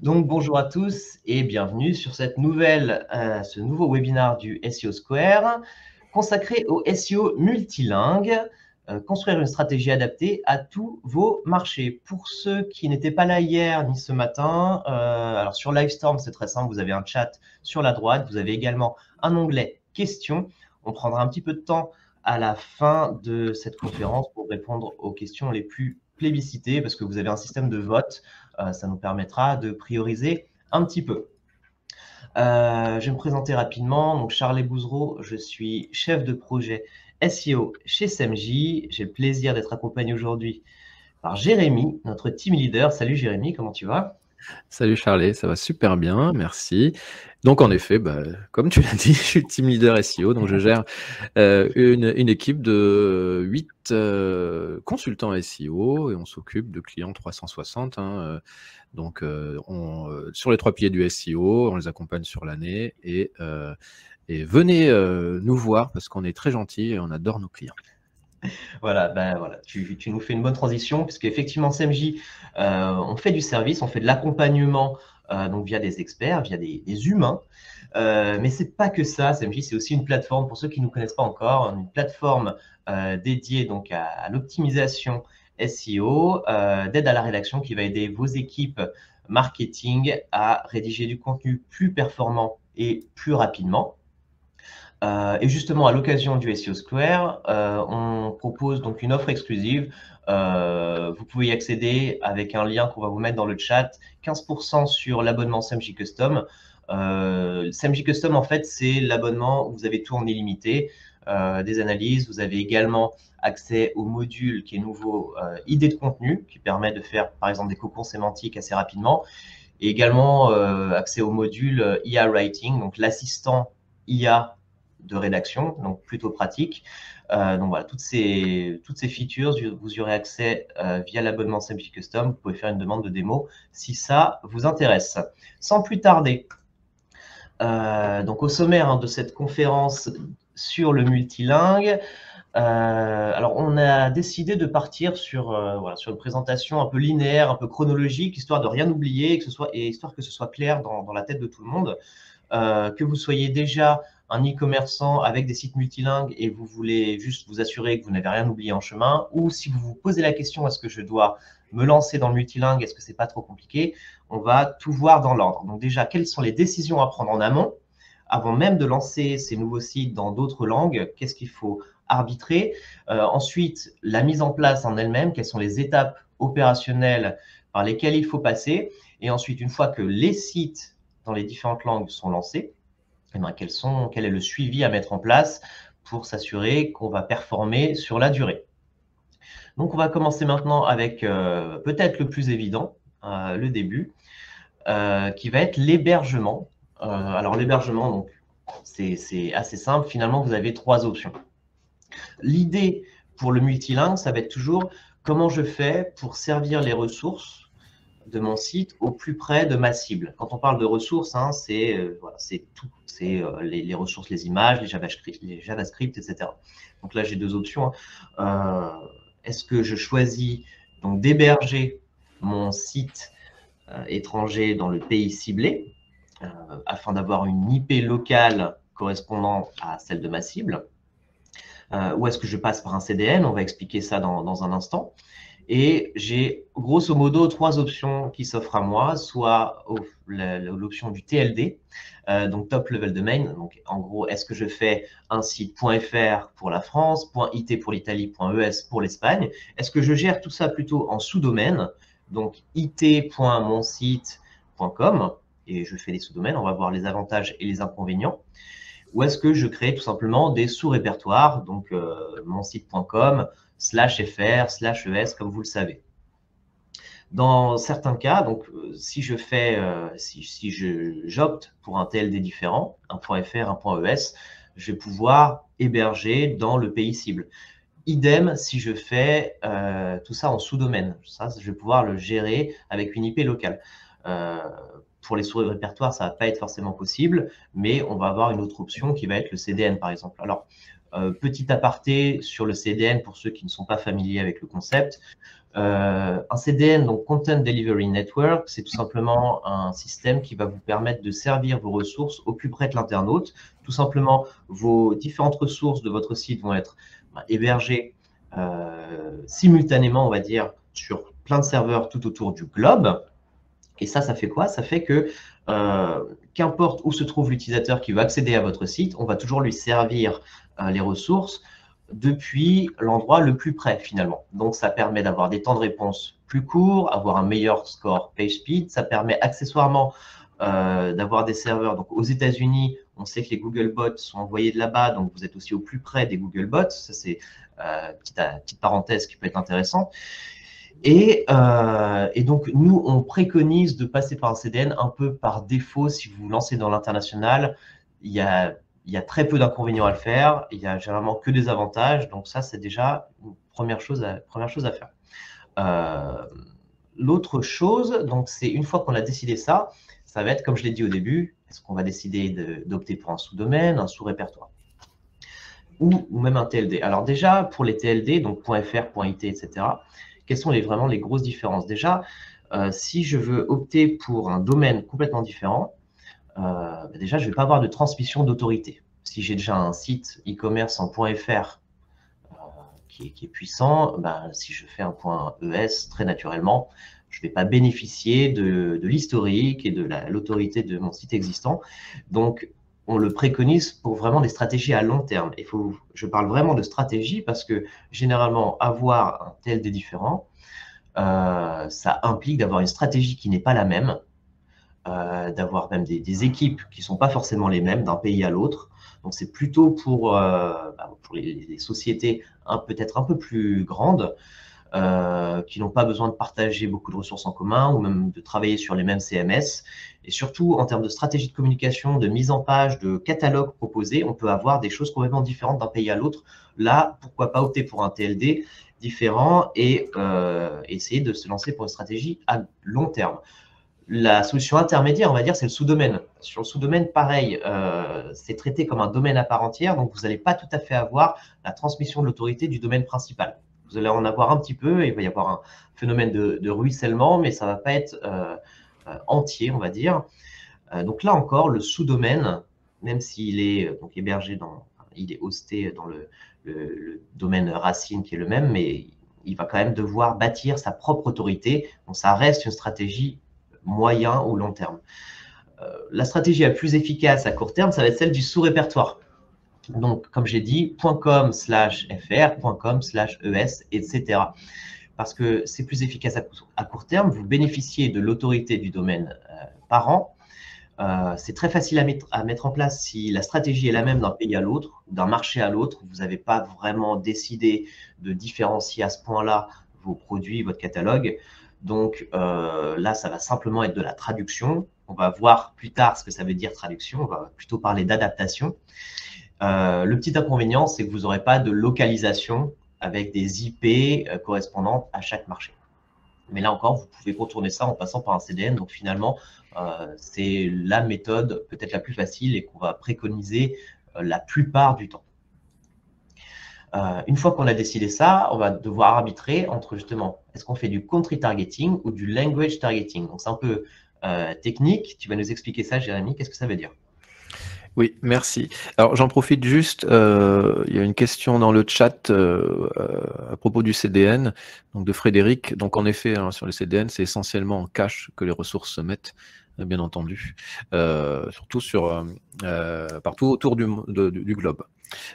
Donc bonjour à tous et bienvenue sur ce nouveau webinaire du SEO Square consacré au SEO multilingue, construire une stratégie adaptée à tous vos marchés. Pour ceux qui n'étaient pas là hier ni ce matin, alors sur Livestorm c'est très simple, vous avez un chat sur la droite, vous avez également un onglet questions. On prendra un petit peu de temps à la fin de cette conférence pour répondre aux questions les plus plébiscitées parce que vous avez un système de vote. Ça nous permettra de prioriser un petit peu. Je vais me présenter rapidement. Donc, Charles Bouzereau, je suis chef de projet SEO chez SEMJ. J'ai le plaisir d'être accompagné aujourd'hui par Jérémy, notre team leader. Salut Jérémy, comment tu vas? Salut Charlet, ça va super bien, merci. Donc en effet, comme tu l'as dit, je suis le team leader SEO, donc je gère une équipe de 8 consultants SEO et on s'occupe de clients 360. Sur les 3 piliers du SEO, on les accompagne sur l'année et venez nous voir parce qu'on est très gentils et on adore nos clients. Voilà, tu nous fais une bonne transition, puisque effectivement, SMJ, on fait du service, on fait de l'accompagnement, donc via des experts, via des humains. Mais c'est pas que ça, SMJ, c'est aussi une plateforme, pour ceux qui ne nous connaissent pas encore, une plateforme dédiée donc à l'optimisation SEO, d'aide à la rédaction qui va aider vos équipes marketing à rédiger du contenu plus performant et plus rapidement. Et justement, à l'occasion du SEO Square, on propose donc une offre exclusive. Vous pouvez y accéder avec un lien qu'on va vous mettre dans le chat. 15% sur l'abonnement SEMJ Custom. SEMJ Custom, en fait, c'est l'abonnement où vous avez tout en illimité, des analyses. Vous avez également accès au module qui est nouveau, idée de contenu, qui permet de faire, par exemple, des cocons sémantiques assez rapidement. Et également accès au module IA Writing, donc l'assistant IA de rédaction, donc plutôt pratique. Donc voilà, toutes ces features, vous y aurez accès via l'abonnement SEMJ Custom. Vous pouvez faire une demande de démo si ça vous intéresse. Sans plus tarder, donc au sommaire de cette conférence sur le multilingue, alors on a décidé de partir sur une présentation un peu linéaire, un peu chronologique, histoire de rien oublier, histoire que ce soit clair dans la tête de tout le monde. Que vous soyez déjà un e-commerçant avec des sites multilingues et vous voulez juste vous assurer que vous n'avez rien oublié en chemin, ou si vous vous posez la question, est-ce que je dois me lancer dans le multilingue, est-ce que c'est pas trop compliqué, on va tout voir dans l'ordre. Donc déjà, quelles sont les décisions à prendre en amont, avant même de lancer ces nouveaux sites dans d'autres langues, qu'est-ce qu'il faut arbitrer. Ensuite, la mise en place en elle-même, quelles sont les étapes opérationnelles par lesquelles il faut passer. Et ensuite, une fois que les sites dans les différentes langues sont lancés, quel est le suivi à mettre en place pour s'assurer qu'on va performer sur la durée. Donc, on va commencer maintenant avec peut-être le plus évident, le début, qui va être l'hébergement. Alors, l'hébergement, donc, c'est assez simple. Finalement, vous avez 3 options. L'idée pour le multilingue, ça va être toujours comment je fais pour servir les ressources de mon site au plus près de ma cible. Quand on parle de ressources, c'est tout. C'est les ressources, les images, les JavaScript, etc. Donc là, j'ai 2 options. Est-ce que je choisis donc d'héberger mon site étranger dans le pays ciblé afin d'avoir une IP locale correspondant à celle de ma cible, ou est-ce que je passe par un CDN? On va expliquer ça dans un instant. Et j'ai grosso modo 3 options qui s'offrent à moi, soit l'option du TLD, donc Top Level Domain. Donc en gros, est-ce que je fais un site .fr pour la France, .it pour l'Italie, .es pour l'Espagne? Est-ce que je gère tout ça plutôt en sous-domaine, donc it.monsite.com, et je fais des sous-domaines, on va voir les avantages et les inconvénients. Ou est-ce que je crée tout simplement des sous-répertoires, donc monsite.com, /fr, /es, comme vous le savez. Dans certains cas, donc si j'opte pour un TLD différent, un .fr, un .es, je vais pouvoir héberger dans le pays cible. Idem si je fais tout ça en sous-domaine. Ça, je vais pouvoir le gérer avec une IP locale. Pour les sous-répertoires, ça ne va pas être forcément possible, mais on va avoir une autre option qui va être le CDN, par exemple. Alors, Petit aparté sur le CDN pour ceux qui ne sont pas familiers avec le concept. Un CDN, donc Content Delivery Network, c'est tout simplement un système qui va vous permettre de servir vos ressources au plus près de l'internaute. Tout simplement, vos différentes ressources de votre site vont être hébergées simultanément, on va dire, sur plein de serveurs tout autour du globe. Et ça fait quoi? Ça fait que qu'importe où se trouve l'utilisateur qui veut accéder à votre site, on va toujours lui servir les ressources depuis l'endroit le plus près finalement. Donc ça permet d'avoir des temps de réponse plus courts, avoir un meilleur score page speed. Ça permet accessoirement d'avoir des serveurs. Donc aux États-Unis, on sait que les Googlebots sont envoyés de là-bas, donc vous êtes aussi au plus près des Googlebots. Ça c'est petite parenthèse qui peut être intéressante. Et donc, nous, on préconise de passer par un CDN un peu par défaut. Si vous vous lancez dans l'international, il y a très peu d'inconvénients à le faire. Il y a généralement que des avantages. Donc ça, c'est déjà une première chose à faire. L'autre chose, donc c'est une fois qu'on a décidé ça, ça va être, comme je l'ai dit au début, est-ce qu'on va décider d'opter pour un sous-domaine, un sous-répertoire ou même un TLD. Alors déjà, pour les TLD, donc .fr, .it, etc., quelles sont vraiment les grosses différences? Déjà, si je veux opter pour un domaine complètement différent, déjà, je ne vais pas avoir de transmission d'autorité. Si j'ai déjà un site e-commerce en .fr qui est puissant, si je fais un .es, très naturellement, je ne vais pas bénéficier de l'historique et de l'autorité de mon site existant. Donc, on le préconise pour vraiment des stratégies à long terme. Je parle vraiment de stratégie parce que généralement, avoir un TLD différent, ça implique d'avoir une stratégie qui n'est pas la même, d'avoir même des équipes qui ne sont pas forcément les mêmes d'un pays à l'autre. Donc, c'est plutôt pour les sociétés peut-être un peu plus grandes, qui n'ont pas besoin de partager beaucoup de ressources en commun ou même de travailler sur les mêmes CMS. Et surtout, en termes de stratégie de communication, de mise en page, de catalogue proposé, on peut avoir des choses complètement différentes d'un pays à l'autre. Là, pourquoi pas opter pour un TLD différent et essayer de se lancer pour une stratégie à long terme. La solution intermédiaire, on va dire, c'est le sous-domaine. Sur le sous-domaine, pareil, c'est traité comme un domaine à part entière, donc vous n'allez pas tout à fait avoir la transmission de l'autorité du domaine principal. Vous allez en avoir un petit peu, il va y avoir un phénomène de ruissellement, mais ça ne va pas être entier, on va dire. Donc là encore, le sous-domaine, même s'il est donc hébergé il est hosté dans le domaine racine qui est le même, mais il va quand même devoir bâtir sa propre autorité. Donc ça reste une stratégie moyen ou long terme. La stratégie la plus efficace à court terme, ça va être celle du sous-répertoire. Donc, comme j'ai dit, .com/fr, .com/es, etc. Parce que c'est plus efficace à court terme. Vous bénéficiez de l'autorité du domaine par an. C'est très facile à mettre en place si la stratégie est la même d'un pays à l'autre, d'un marché à l'autre. Vous n'avez pas vraiment décidé de différencier à ce point-là vos produits, votre catalogue. Donc là, ça va simplement être de la traduction. On va voir plus tard ce que ça veut dire traduction. On va plutôt parler d'adaptation. Le petit inconvénient, c'est que vous n'aurez pas de localisation avec des IP correspondantes à chaque marché. Mais là encore, vous pouvez contourner ça en passant par un CDN. Donc finalement, c'est la méthode peut-être la plus facile et qu'on va préconiser la plupart du temps. Une fois qu'on a décidé ça, on va devoir arbitrer entre justement, est-ce qu'on fait du country targeting ou du language targeting? Donc c'est un peu technique. Tu vas nous expliquer ça, Jérémy. Qu'est-ce que ça veut dire? Oui, merci. Alors j'en profite juste, il y a une question dans le chat à propos du CDN, donc de Frédéric. Donc en effet, sur le CDN, c'est essentiellement en cache que les ressources se mettent, bien entendu, surtout partout autour du globe.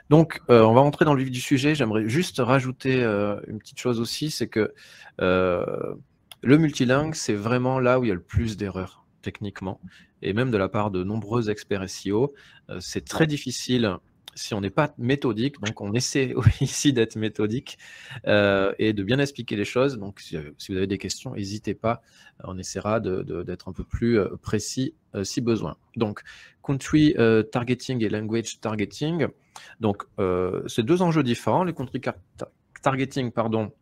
Donc on va entrer dans le vif du sujet. J'aimerais juste rajouter une petite chose aussi, c'est que le multilingue, c'est vraiment là où il y a le plus d'erreurs techniquement, et même de la part de nombreux experts SEO. C'est très difficile si on n'est pas méthodique, donc on essaie ici d'être méthodique et de bien expliquer les choses. Donc si vous avez des questions, n'hésitez pas, on essaiera d'être un peu plus précis si besoin. Donc country targeting et language targeting, donc c'est deux enjeux différents. Les country targeting, pardon,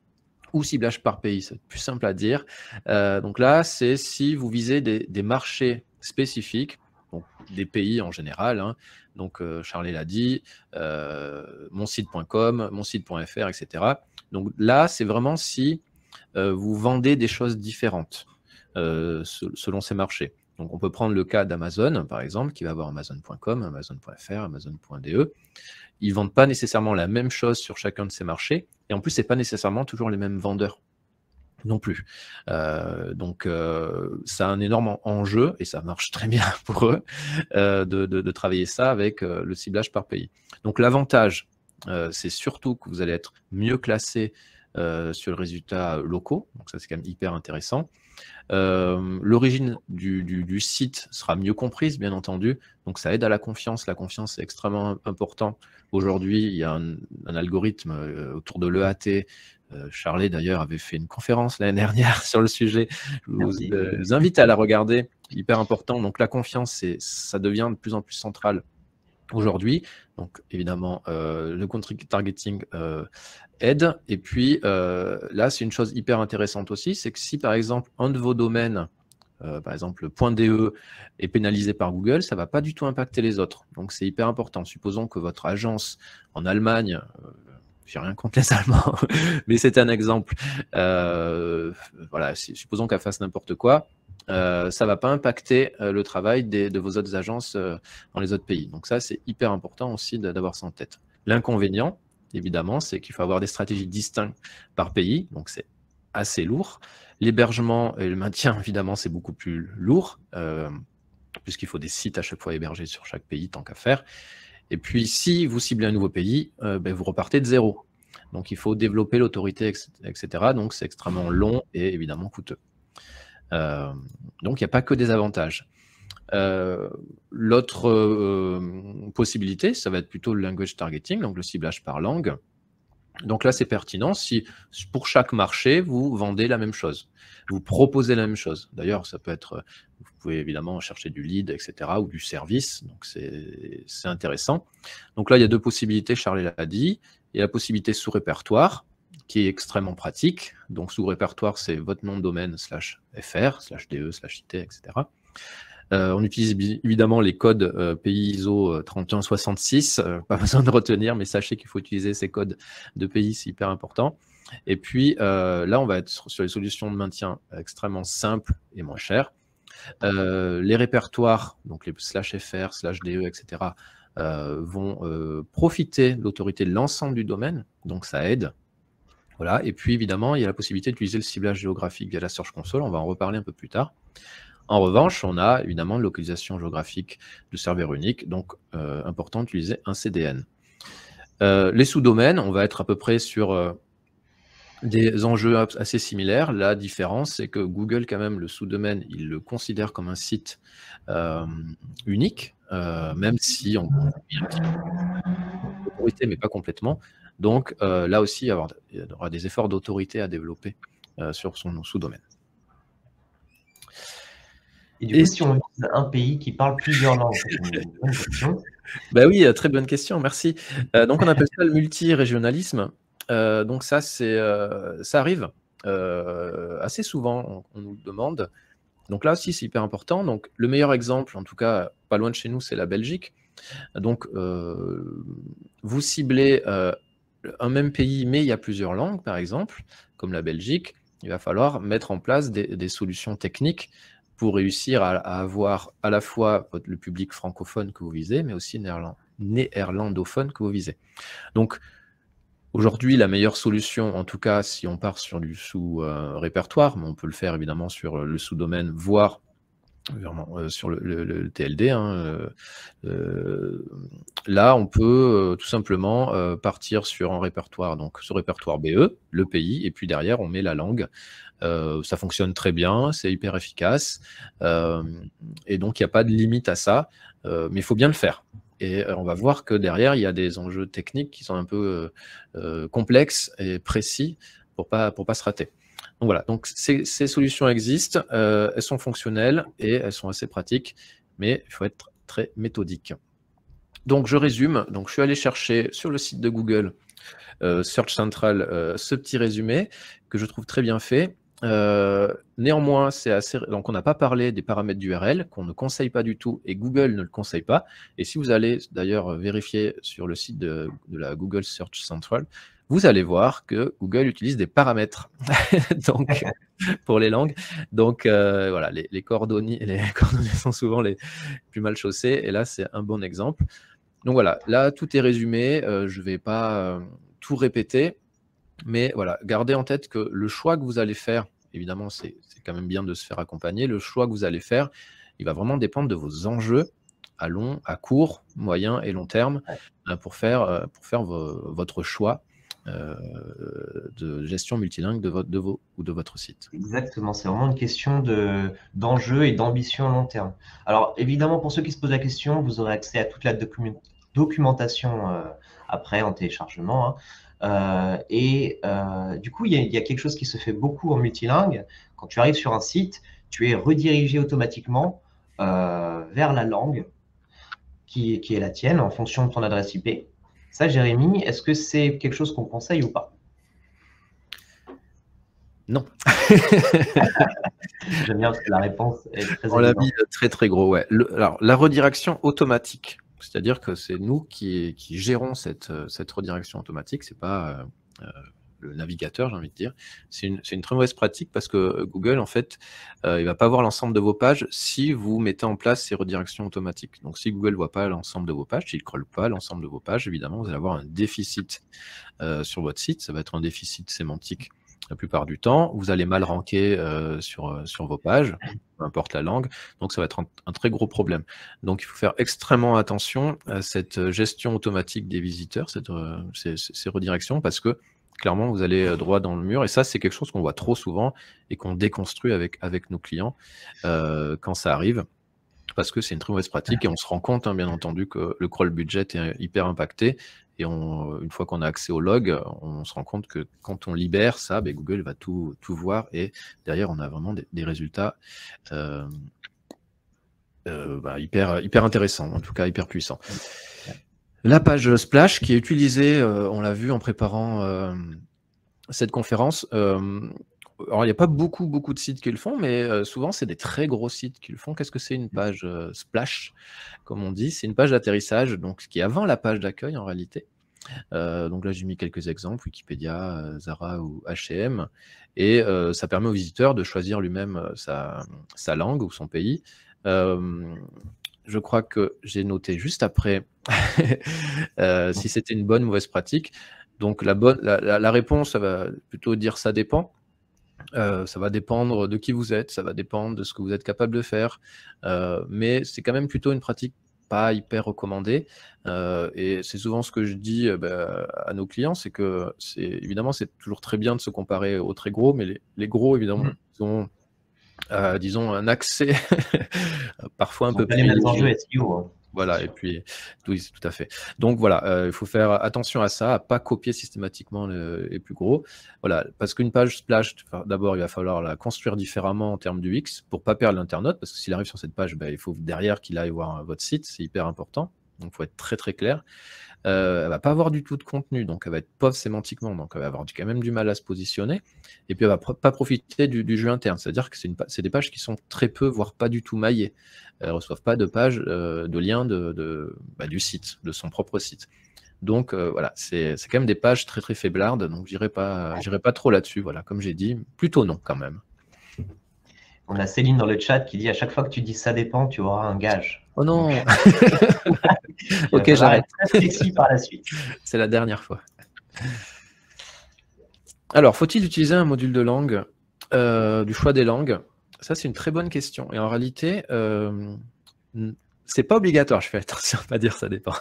ou ciblage par pays, c'est plus simple à dire. Donc là, c'est si vous visez des marchés spécifiques, donc des pays en général, hein. Donc, Charlie l'a dit, monsite.com, monsite.fr, etc. Donc là, c'est vraiment si vous vendez des choses différentes selon ces marchés. Donc, on peut prendre le cas d'Amazon, par exemple, qui va avoir Amazon.com, Amazon.fr, Amazon.de. Ils ne vendent pas nécessairement la même chose sur chacun de ces marchés. Et en plus, ce n'est pas nécessairement toujours les mêmes vendeurs non plus. Donc, ça a un énorme enjeu, et ça marche très bien pour eux, de travailler ça avec le ciblage par pays. Donc, l'avantage, c'est surtout que vous allez être mieux classé sur les résultats locaux. Donc, ça, c'est quand même hyper intéressant. L'origine du site sera mieux comprise, bien entendu. Donc, ça aide à la confiance. La confiance est extrêmement important. Aujourd'hui, il y a un algorithme autour de l'EAT. Charlie, d'ailleurs, avait fait une conférence l'année dernière sur le sujet. Je vous invite à la regarder. Hyper important. Donc, la confiance, ça devient de plus en plus central aujourd'hui. Donc, évidemment, le country targeting aide. Et puis, là, c'est une chose hyper intéressante aussi, c'est que si, par exemple, un de vos domaines, par exemple, .de est pénalisé par Google, ça ne va pas du tout impacter les autres. Donc, c'est hyper important. Supposons que votre agence en Allemagne, j'ai rien contre les Allemands, mais c'est un exemple. Voilà, supposons qu'elle fasse n'importe quoi. Ça ne va pas impacter le travail de vos autres agences dans les autres pays. Donc ça, c'est hyper important aussi d'avoir ça en tête. L'inconvénient, évidemment, c'est qu'il faut avoir des stratégies distinctes par pays. Donc c'est assez lourd. L'hébergement et le maintien, évidemment, c'est beaucoup plus lourd, puisqu'il faut des sites à chaque fois hébergés sur chaque pays, tant qu'à faire. Et puis, si vous ciblez un nouveau pays, vous repartez de zéro. Donc, il faut développer l'autorité, etc. Donc, c'est extrêmement long et évidemment coûteux. Donc, il n'y a pas que des avantages. L'autre possibilité, ça va être plutôt le language targeting, donc le ciblage par langue. Donc là, c'est pertinent si pour chaque marché, vous vendez la même chose, vous proposez la même chose. D'ailleurs, ça peut être, vous pouvez évidemment chercher du lead, etc., ou du service, donc c'est intéressant. Donc là, il y a deux possibilités, Charlie l'a dit. Il y a la possibilité sous répertoire, qui est extrêmement pratique. Donc sous répertoire, c'est votre nom de domaine /fr, /de, /it, etc. On utilise évidemment les codes pays ISO 3166, pas besoin de retenir, mais sachez qu'il faut utiliser ces codes de pays, c'est hyper important. Et puis là, on va être sur les solutions de maintien extrêmement simples et moins chères. Les répertoires, donc les /fr, /de, etc., vont profiter de l'autorité de l'ensemble du domaine, donc ça aide. Voilà. Et puis évidemment, il y a la possibilité d'utiliser le ciblage géographique via la Search Console, on va en reparler un peu plus tard. En revanche, on a évidemment une localisation géographique de serveur unique, donc important d'utiliser un CDN. Les sous-domaines, on va être à peu près sur des enjeux assez similaires. La différence, c'est que Google, quand même, le sous-domaine, il le considère comme un site unique, même si on a un petit peu d'autorité, mais pas complètement. Donc là aussi, il y aura des efforts d'autorité à développer sur son sous-domaine. Et du coup, si on vise un pays qui parle plusieurs langues, c'est une bonne question. Ben oui, très bonne question, merci. Donc, on appelle ça le multirégionalisme. Donc, ça arrive assez souvent, on nous le demande. Donc là aussi, c'est hyper important. Donc, le meilleur exemple, en tout cas, pas loin de chez nous, c'est la Belgique. Donc, vous ciblez un même pays, mais il y a plusieurs langues, par exemple, comme la Belgique. Il va falloir mettre en place des solutions techniques pour réussir à avoir à la fois le public francophone que vous visez, mais aussi néerlandophone que vous visez. Donc, aujourd'hui, la meilleure solution, en tout cas, si on part sur du sous-répertoire, mais on peut le faire évidemment sur le sous-domaine, voire sur le TLD, hein, là, on peut tout simplement partir sur un répertoire, donc ce répertoire BE, le pays, et puis derrière, on met la langue. Ça fonctionne très bien, c'est hyper efficace, et donc il n'y a pas de limite à ça, mais il faut bien le faire. Et on va voir que derrière, il y a des enjeux techniques qui sont un peu complexes et précis pour pas se rater. Donc voilà, donc ces solutions existent, elles sont fonctionnelles et elles sont assez pratiques, mais il faut être très méthodique. Donc je résume, donc je suis allé chercher sur le site de Google Search Central ce petit résumé que je trouve très bien fait. Néanmoins, donc on n'a pas parlé des paramètres d'URL qu'on ne conseille pas du tout et Google ne le conseille pas. Et si vous allez d'ailleurs vérifier sur le site de la Google Search Central, vous allez voir que Google utilise des paramètres donc, pour les langues. Donc voilà, les coordonnées sont souvent les plus mal chaussées. Et là, c'est un bon exemple. Donc voilà, là, tout est résumé. Je ne vais pas tout répéter. Mais voilà, gardez en tête que le choix que vous allez faire, évidemment, c'est quand même bien de se faire accompagner. Le choix que vous allez faire, il va vraiment dépendre de vos enjeux à court, moyen et long terme pour faire votre choix de gestion multilingue de votre site. Exactement, c'est vraiment une question d'enjeu et d'ambition à long terme. Alors évidemment, pour ceux qui se posent la question, vous aurez accès à toute la documentation après en téléchargement, hein. Du coup, il y a quelque chose qui se fait beaucoup en multilingue. Quand tu arrives sur un site, tu es redirigé automatiquement vers la langue qui est la tienne en fonction de ton adresse IP. Ça, Jérémy, est-ce que c'est quelque chose qu'on conseille ou pas? Non. J'aime bien parce que la réponse est très On l'a évidente. mis très très gros, ouais. Alors, la redirection automatique, c'est-à-dire que c'est nous qui gérons cette redirection automatique, c'est pas le navigateur, j'ai envie de dire. C'est une très mauvaise pratique parce que Google, en fait, il va pas voir l'ensemble de vos pages si vous mettez en place ces redirections automatiques. Donc, si Google voit pas l'ensemble de vos pages, s'il ne scrolle pas l'ensemble de vos pages, évidemment, vous allez avoir un déficit sur votre site. Ça va être un déficit sémantique la plupart du temps. Vous allez mal ranker sur vos pages, peu importe la langue. Donc, ça va être un très gros problème. Donc, il faut faire extrêmement attention à cette gestion automatique des visiteurs, ces redirections, parce que clairement, vous allez droit dans le mur. Et ça, c'est quelque chose qu'on voit trop souvent et qu'on déconstruit avec nos clients quand ça arrive, parce que c'est une très mauvaise pratique. Et on se rend compte, hein, bien entendu, que le crawl budget est hyper impacté. Et une fois qu'on a accès au log, on se rend compte que quand on libère ça, Google va tout voir. Et derrière, on a vraiment des résultats hyper intéressants, en tout cas hyper puissants. La page Splash qui est utilisée, on l'a vu en préparant cette conférence. Alors, il n'y a pas beaucoup de sites qui le font, mais souvent, c'est des très gros sites qui le font. Qu'est-ce que c'est une page Splash, comme on dit? C'est une page d'atterrissage, donc ce qui est avant la page d'accueil en réalité. Donc là, j'ai mis quelques exemples, Wikipédia, Zara ou H&M. Et ça permet au visiteur de choisir lui-même sa langue ou son pays. Je crois que j'ai noté juste après si c'était une bonne ou mauvaise pratique. Donc la réponse, ça va plutôt dire ça dépend. Ça va dépendre de qui vous êtes, ça va dépendre de ce que vous êtes capable de faire. Mais c'est quand même plutôt une pratique pas hyper recommandée. Et c'est souvent ce que je dis à nos clients, c'est que évidemment, c'est toujours très bien de se comparer aux très gros, mais les gros, évidemment, ils ont disons, un accès parfois un peu pas les mêmes enjeux privilégié. SEO, hein. Voilà, et puis, oui, tout à fait. Donc voilà, il faut faire attention à ça, à pas copier systématiquement les plus gros. Voilà, parce qu'une page splash, d'abord, il va falloir la construire différemment en termes d'UX pour pas perdre l'internaute, parce que s'il arrive sur cette page, il faut derrière qu'il aille voir votre site, c'est hyper important. Donc, il faut être très, très clair. Elle va pas avoir du tout de contenu, donc elle va être pauvre sémantiquement, donc elle va avoir quand même du mal à se positionner, et puis elle va pas profiter du jeu interne, c'est-à-dire que c'est des pages qui sont très peu, voire pas du tout maillées. Elles ne reçoivent pas de pages, de liens du site, de son propre site. Donc voilà, c'est quand même des pages très très faiblardes, donc j'irai pas trop là-dessus, voilà, comme j'ai dit, plutôt non quand même. On a Céline dans le chat qui dit à chaque fois que tu dis ça dépend, tu auras un gage. Oh non. Ok, j'arrête. Très par la suite. C'est la dernière fois. Alors, faut-il utiliser un module de langue, du choix des langues? Ça, c'est une très bonne question. Et en réalité, c'est pas obligatoire. Je fais attention à pas dire ça dépend.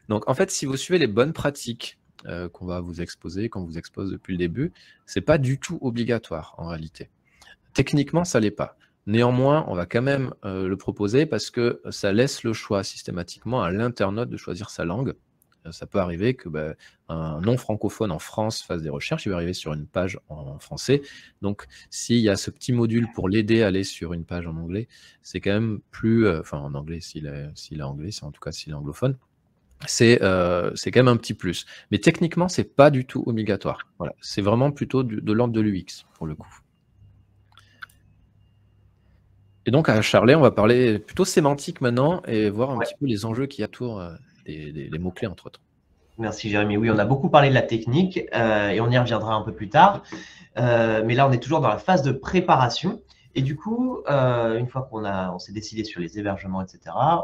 Donc, en fait, si vous suivez les bonnes pratiques qu'on va vous exposer, qu'on vous expose depuis le début, c'est pas du tout obligatoire en réalité. Techniquement, ça l'est pas. Néanmoins, on va quand même le proposer parce que ça laisse le choix systématiquement à l'internaute de choisir sa langue. Ça peut arriver que un non-francophone en France fasse des recherches, il va arriver sur une page en français. Donc, s'il y a ce petit module pour l'aider à aller sur une page en anglais, c'est quand même plus... enfin, en anglais, s'il est anglais, c'est en tout cas s'il est anglophone. c'est quand même un petit plus. Mais techniquement, c'est pas du tout obligatoire. Voilà, c'est vraiment plutôt de l'ordre de l'UX pour le coup. Et donc à Charlet, on va parler plutôt sémantique maintenant et voir un petit peu les enjeux qu'il y a autour des mots-clés entre autres. Merci Jérémy. Oui, on a beaucoup parlé de la technique et on y reviendra un peu plus tard. Mais là, on est toujours dans la phase de préparation. Et du coup, une fois on s'est décidé sur les hébergements, etc.,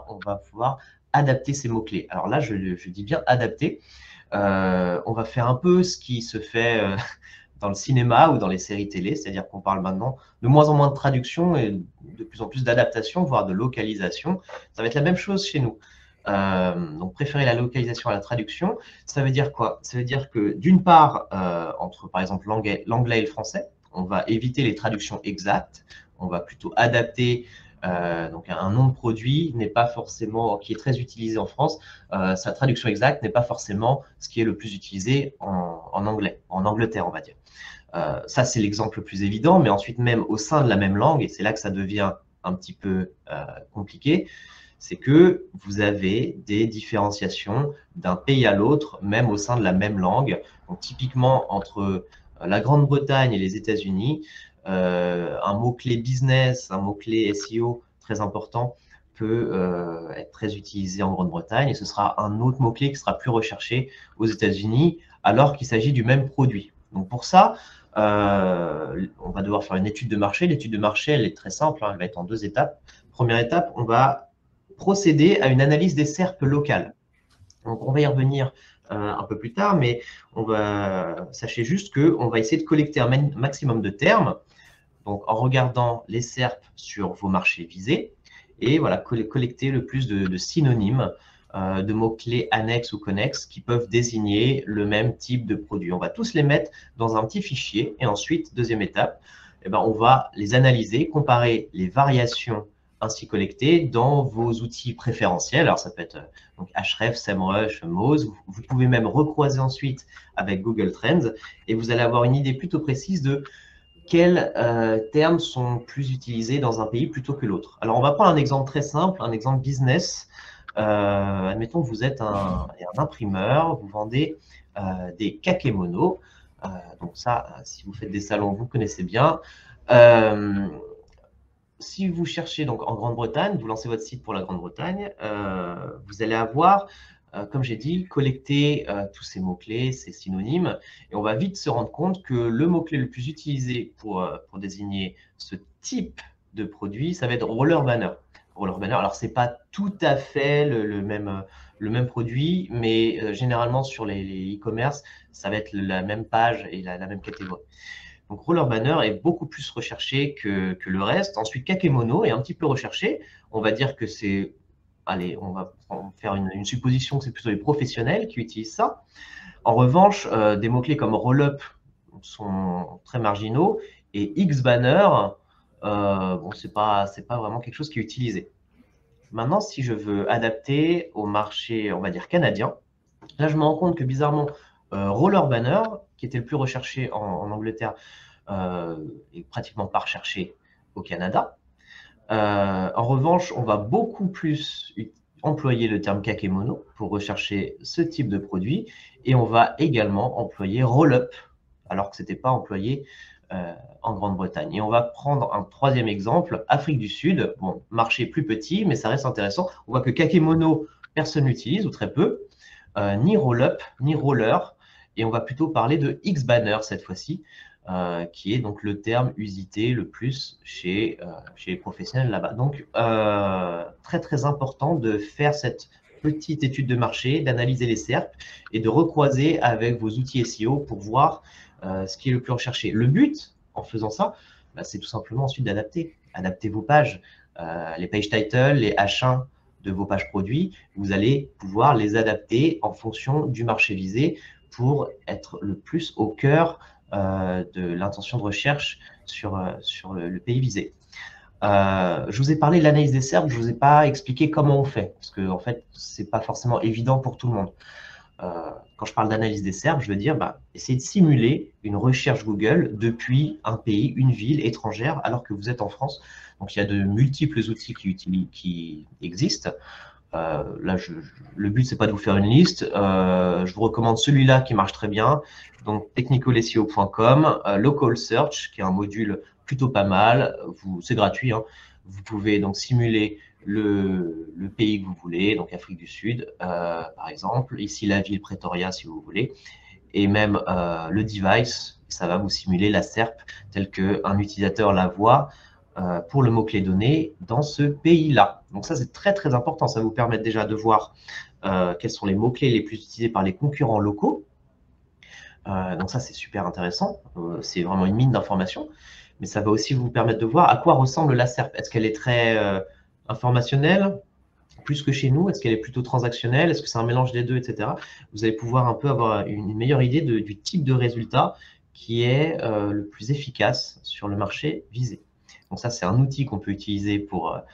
on va pouvoir adapter ces mots-clés. Alors là, je dis bien adapter. On va faire un peu ce qui se fait dans le cinéma ou dans les séries télé, c'est-à-dire qu'on parle maintenant de moins en moins de traduction et de plus en plus d'adaptation, voire de localisation. Ça va être la même chose chez nous. Donc, préférer la localisation à la traduction, ça veut dire quoi? Ça veut dire que d'une part, entre par exemple l'anglais et le français, on va éviter les traductions exactes, on va plutôt adapter donc un nom de produit n'est pas forcément, qui est très utilisé en France, sa traduction exacte n'est pas forcément ce qui est le plus utilisé en anglais, en Angleterre, on va dire. Ça, c'est l'exemple le plus évident, mais ensuite, même au sein de la même langue, et c'est là que ça devient un petit peu compliqué, c'est que vous avez des différenciations d'un pays à l'autre, même au sein de la même langue. Donc, typiquement, entre la Grande-Bretagne et les États-Unis, un mot-clé business, un mot-clé SEO très important peut être très utilisé en Grande-Bretagne et ce sera un autre mot-clé qui sera plus recherché aux États-Unis alors qu'il s'agit du même produit. Donc pour ça, on va devoir faire une étude de marché. L'étude de marché, elle est très simple, hein, elle va être en 2 étapes. Première étape, on va procéder à une analyse des SERP locales. Donc on va y revenir un peu plus tard, mais sachez juste qu'on va essayer de collecter un maximum de termes, donc en regardant les SERP sur vos marchés visés, et voilà, collecter le plus de synonymes, de mots-clés annexes ou connexes qui peuvent désigner le même type de produit. On va tous les mettre dans un petit fichier, et ensuite, deuxième étape, eh ben, on va les analyser, comparer les variations ainsi collectées dans vos outils préférentiels. Alors, ça peut être donc Ahrefs, SEMrush, Moz. Vous pouvez même recroiser ensuite avec Google Trends et vous allez avoir une idée plutôt précise de quels termes sont plus utilisés dans un pays plutôt que l'autre. Alors, on va prendre un exemple très simple, un exemple business. Admettons, vous êtes un imprimeur, vous vendez des kakémonos. Donc ça, si vous faites des salons, vous connaissez bien. Si vous cherchez donc en Grande-Bretagne, vous lancez votre site pour la Grande-Bretagne, vous allez avoir, comme j'ai dit, collecté tous ces mots-clés, ces synonymes, et on va vite se rendre compte que le mot-clé le plus utilisé pour désigner ce type de produit, ça va être roller banner. Roller banner, alors c'est pas tout à fait le même produit, mais généralement sur les e-commerce, ça va être la même page et la même catégorie. Donc, Roller Banner est beaucoup plus recherché que le reste. Ensuite, Kakemono est un petit peu recherché. On va dire que c'est, allez, on va faire une supposition que c'est plutôt les professionnels qui utilisent ça. En revanche, des mots-clés comme Rollup sont très marginaux et X-Banner, bon, c'est pas vraiment quelque chose qui est utilisé. Maintenant, si je veux adapter au marché, on va dire canadien, là, je me rends compte que bizarrement, Roller Banner, qui était le plus recherché en Angleterre, est pratiquement pas recherché au Canada. En revanche, on va beaucoup plus employer le terme kakémono pour rechercher ce type de produit et on va également employer roll-up alors que ce n'était pas employé en Grande-Bretagne. Et on va prendre un troisième exemple, Afrique du Sud, bon, marché plus petit, mais ça reste intéressant. On voit que kakémono, personne n'utilise ou très peu, ni roll-up, ni roller, et on va plutôt parler de X-banner cette fois-ci, qui est donc le terme usité le plus chez les professionnels là-bas. Donc, très très important de faire cette petite étude de marché, d'analyser les SERP et de recroiser avec vos outils SEO pour voir ce qui est le plus recherché. Le but, en faisant ça, bah, c'est tout simplement ensuite d'adapter. Adapter vos pages, les page titles, les H1 de vos pages produits, vous allez pouvoir les adapter en fonction du marché visé pour être le plus au cœur de l'intention de recherche sur le pays visé. Je vous ai parlé de l'analyse des SERP, je ne vous ai pas expliqué comment on fait, parce que en fait, ce n'est pas forcément évident pour tout le monde. Quand je parle d'analyse des SERP, je veux dire essayer de simuler une recherche Google depuis un pays, une ville étrangère, alors que vous êtes en France. Donc, il y a de multiples outils qui existent. Là, le but, c'est pas de vous faire une liste. Je vous recommande celui-là qui marche très bien. Donc, technicalseo.com, Local Search, qui est un module plutôt pas mal. C'est gratuit, hein. Vous pouvez donc simuler le pays que vous voulez, donc Afrique du Sud, par exemple. Ici, la ville Pretoria, si vous voulez. Et même le device, ça va vous simuler la SERP telle qu'un utilisateur la voit pour le mot-clé donné dans ce pays-là. Donc ça, c'est très, très important. Ça vous permet déjà de voir quels sont les mots-clés les plus utilisés par les concurrents locaux. Donc ça, c'est super intéressant. C'est vraiment une mine d'informations. Mais ça va aussi vous permettre de voir à quoi ressemble la SERP. Est-ce qu'elle est très informationnelle, plus que chez nous? Est-ce qu'elle est plutôt transactionnelle? Est-ce que c'est un mélange des deux, etc. Vous allez pouvoir un peu avoir une meilleure idée du type de résultat qui est le plus efficace sur le marché visé. Donc ça, c'est un outil qu'on peut utiliser pour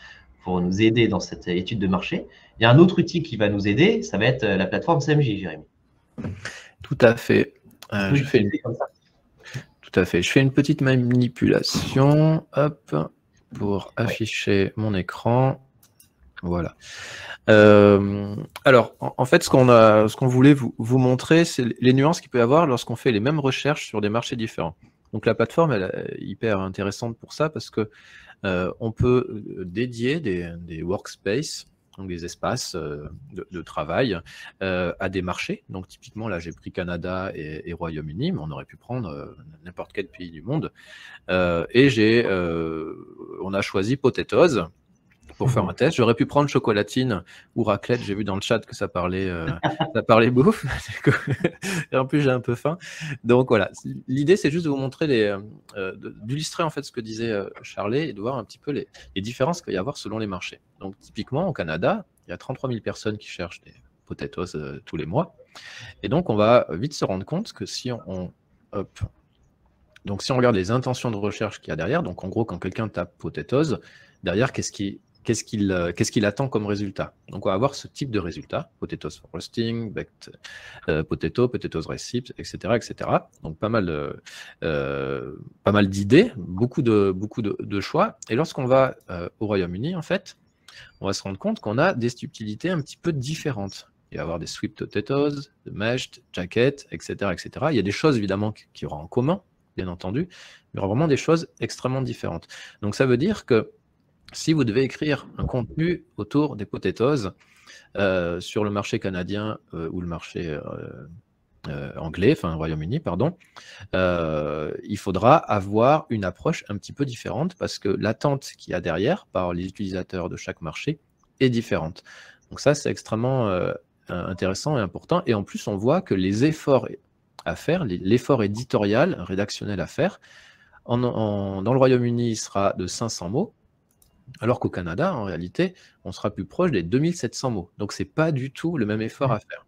nous aider dans cette étude de marché. Il y a un autre outil qui va nous aider, ça va être la plateforme CMJ, Jérémy. Tout à fait. Je fais une petite manipulation, hop, pour afficher mon écran. Voilà. Alors, en fait, ce qu'on voulait vous montrer, c'est les nuances qu'il peut y avoir lorsqu'on fait les mêmes recherches sur des marchés différents. Donc, la plateforme, elle est hyper intéressante pour ça parce que on peut dédier des workspaces, donc des espaces de travail, à des marchés. Donc, typiquement, là, j'ai pris Canada et Royaume-Uni, mais on aurait pu prendre n'importe quel pays du monde. Et on a choisi Potatoes pour faire un test. J'aurais pu prendre chocolatine ou raclette. J'ai vu dans le chat que ça parlait bouffe. Et en plus, j'ai un peu faim. Donc voilà. L'idée, c'est juste de vous montrer d'illustrer en fait ce que disait Charlet et de voir un petit peu les différences qu'il va y avoir selon les marchés. Donc typiquement, au Canada, il y a 33 000 personnes qui cherchent des potatoes tous les mois. Et donc, on va vite se rendre compte que si on regarde les intentions de recherche qu'il y a derrière, donc en gros, quand quelqu'un tape potatoes, derrière, qu'est-ce qu'il attend comme résultat? Donc, on va avoir ce type de résultat, potatoes for roasting, baked potatoes recipes, etc., etc. Donc, pas mal d'idées, beaucoup de choix. Et lorsqu'on va au Royaume-Uni, en fait, on va se rendre compte qu'on a des subtilités un petit peu différentes. Il va y avoir des sweet potatoes, de mashed, jacket, etc., etc. Il y a des choses, évidemment, qu'il y aura en commun, bien entendu, mais il y aura vraiment des choses extrêmement différentes. Donc, ça veut dire que si vous devez écrire un contenu autour des potatoes sur le marché canadien ou le marché anglais, enfin Royaume-Uni, pardon, il faudra avoir une approche un petit peu différente parce que l'attente qu'il y a derrière par les utilisateurs de chaque marché est différente. Donc ça, c'est extrêmement intéressant et important. Et en plus, on voit que les efforts à faire, l'effort éditorial, rédactionnel à faire, dans le Royaume-Uni, il sera de 500 mots, alors qu'au Canada, en réalité, on sera plus proche des 2700 mots. Donc, ce n'est pas du tout le même effort à faire.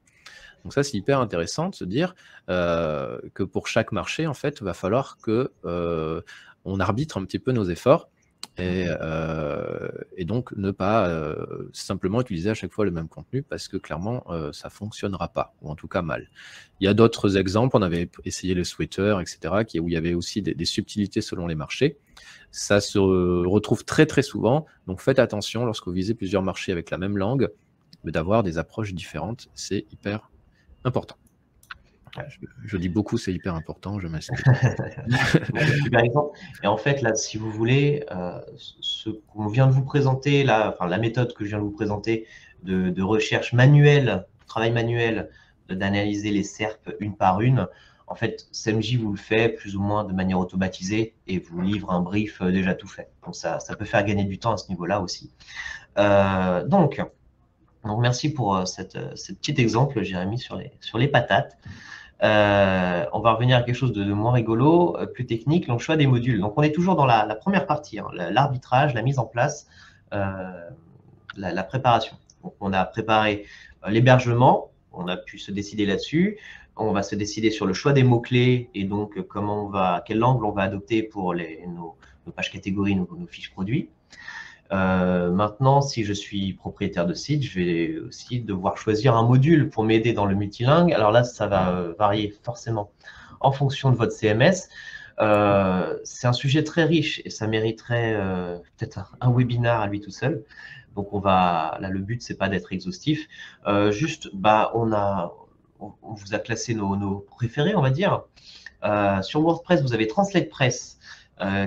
Donc ça, c'est hyper intéressant de se dire que pour chaque marché, en fait, il va falloir qu'on arbitre un petit peu nos efforts et donc ne pas simplement utiliser à chaque fois le même contenu parce que clairement, ça ne fonctionnera pas, ou en tout cas mal. Il y a d'autres exemples, on avait essayé le sweater, etc., où il y avait aussi des subtilités selon les marchés. Ça se retrouve très très souvent, donc faites attention lorsque vous visez plusieurs marchés avec la même langue, d'avoir des approches différentes, c'est hyper important. Je dis beaucoup, c'est hyper important, je m'excuse. Super exemple. Et en fait, là, si vous voulez, ce qu'on vient de vous présenter, la méthode que je viens de vous présenter de recherche manuelle, travail manuel, d'analyser les SERP une par une, en fait, CMJ vous le fait plus ou moins de manière automatisée et vous livre un brief déjà tout fait. Donc, ça peut faire gagner du temps à ce niveau-là aussi. Donc, merci pour ce petit exemple, Jérémy, sur les patates. On va revenir à quelque chose de moins rigolo, plus technique, le choix des modules. Donc, on est toujours dans la première partie, hein, l'arbitrage, la mise en place, la préparation. Donc, on a préparé l'hébergement, on a pu se décider là-dessus. On va se décider sur le choix des mots-clés et donc quel angle on va adopter pour nos pages catégories, nos fiches produits. Maintenant, si je suis propriétaire de site, je vais aussi devoir choisir un module pour m'aider dans le multilingue. Alors là, ça va varier forcément en fonction de votre CMS. C'est un sujet très riche et ça mériterait peut-être un webinaire à lui tout seul. Donc là, le but, c'est pas d'être exhaustif. Juste, on vous a classé nos préférés, on va dire. Sur WordPress, vous avez TranslatePress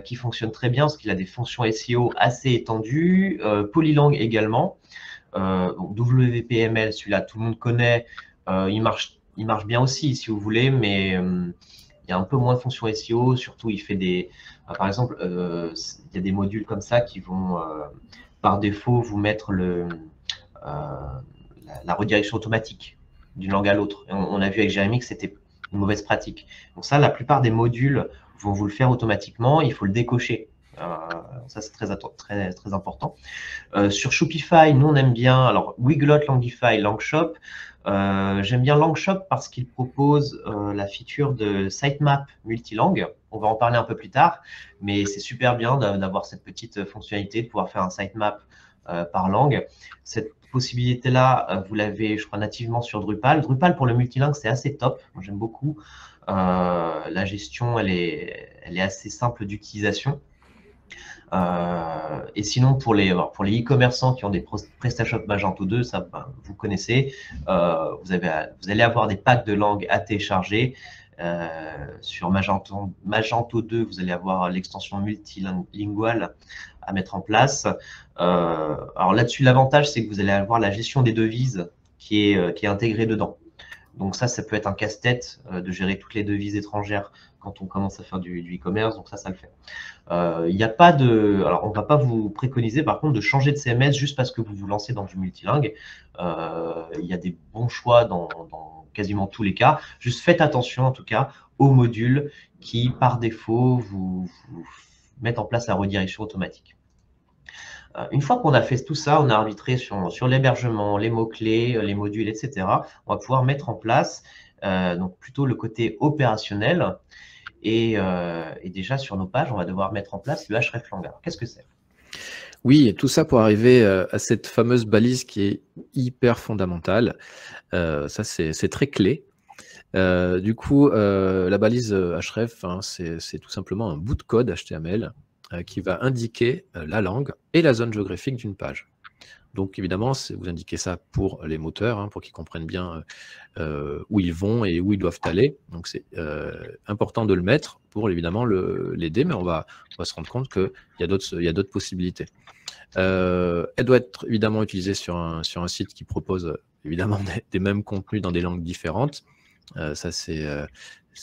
qui fonctionne très bien parce qu'il a des fonctions SEO assez étendues. Polylang également. Donc WPML, celui-là, tout le monde connaît. Il marche bien aussi, si vous voulez, mais il y a un peu moins de fonctions SEO. Surtout, il fait par exemple, il y a des modules comme ça qui vont, par défaut, vous mettre la redirection automatique d'une langue à l'autre. On a vu avec Jérémy que c'était une mauvaise pratique. Donc ça, la plupart des modules vont vous le faire automatiquement. Il faut le décocher. Ça, c'est très important. Sur Shopify, nous, on aime bien Wiglot, Langify, Langshop. J'aime bien Langshop parce qu'il propose la feature de sitemap multilangue. On va en parler un peu plus tard, mais c'est super bien d'avoir cette petite fonctionnalité, de pouvoir faire un sitemap par langue. Cette possibilité-là, vous l'avez, je crois, nativement sur Drupal. Drupal pour le multilingue, c'est assez top. Moi, j'aime beaucoup. La gestion, elle est assez simple d'utilisation. Et sinon, pour les e-commerçants qui ont des PrestaShop Magento 2, ça, vous connaissez. Vous allez avoir des packs de langues à télécharger. Sur Magento 2, vous allez avoir l'extension multilinguale à mettre en place. Alors là-dessus, l'avantage, c'est que vous allez avoir la gestion des devises qui est intégrée dedans. Donc ça peut être un casse-tête de gérer toutes les devises étrangères quand on commence à faire du e-commerce, donc ça le fait. Il n'y a pas alors on ne va pas vous préconiser par contre de changer de CMS juste parce que vous vous lancez dans du multilingue. Il y a des bons choix dans quasiment tous les cas. Juste faites attention en tout cas aux modules qui par défaut vous mettent en place la redirection automatique. Une fois qu'on a fait tout ça, on a arbitré sur l'hébergement, les mots-clés, les modules, etc. On va pouvoir mettre en place donc plutôt le côté opérationnel. Et déjà, sur nos pages, on va devoir mettre en place le hreflang. Alors, qu'est-ce que c'est? Oui, et tout ça pour arriver à cette fameuse balise qui est hyper fondamentale. Ça, c'est très clé. Du coup, la balise href, c'est tout simplement un bout de code HTML qui va indiquer la langue et la zone géographique d'une page. Donc évidemment, vous indiquez ça pour les moteurs, pour qu'ils comprennent bien où ils vont et où ils doivent aller. Donc c'est important de le mettre pour évidemment l'aider, mais on va se rendre compte qu'il y a d'autres possibilités. Elle doit être évidemment utilisée sur un site qui propose évidemment des mêmes contenus dans des langues différentes. Ça c'est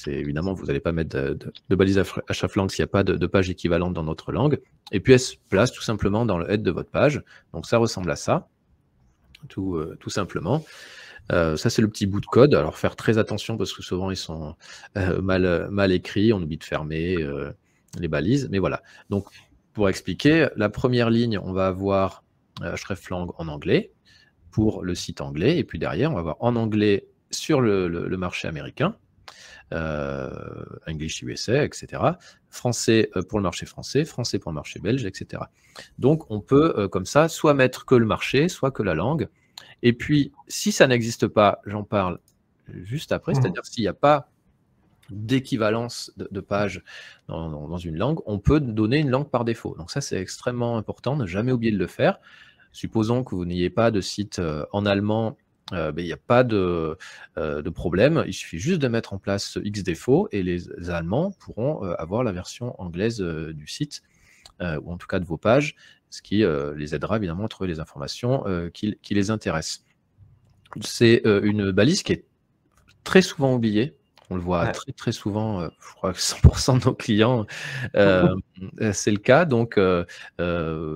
évidemment, vous n'allez pas mettre de balise hreflang s'il n'y a pas de page équivalente dans notre langue. Et puis elle se place tout simplement dans le head de votre page. Donc ça ressemble à ça, tout simplement. Ça c'est le petit bout de code. Alors faire très attention parce que souvent ils sont mal écrits, on oublie de fermer les balises. Mais voilà. Donc pour expliquer, la première ligne, on va avoir hreflang en anglais pour le site anglais. Et puis derrière, on va avoir en anglais sur le marché américain. English USA, etc. Français pour le marché français, français pour le marché belge, etc. Donc on peut comme ça soit mettre que le marché, soit que la langue. Et puis si ça n'existe pas, j'en parle juste après, c'est-à-dire s'il n'y a pas d'équivalence de page dans une langue, on peut donner une langue par défaut. Donc ça c'est extrêmement important, ne jamais oublier de le faire. Supposons que vous n'ayez pas de site en allemand, il n'y a pas de problème, il suffit juste de mettre en place Xdefault et les Allemands pourront avoir la version anglaise du site, ou en tout cas de vos pages, ce qui les aidera évidemment à trouver les informations qui les intéressent. C'est une balise qui est très souvent oubliée. On le voit très souvent, je crois que 100% de nos clients, c'est le cas. Donc,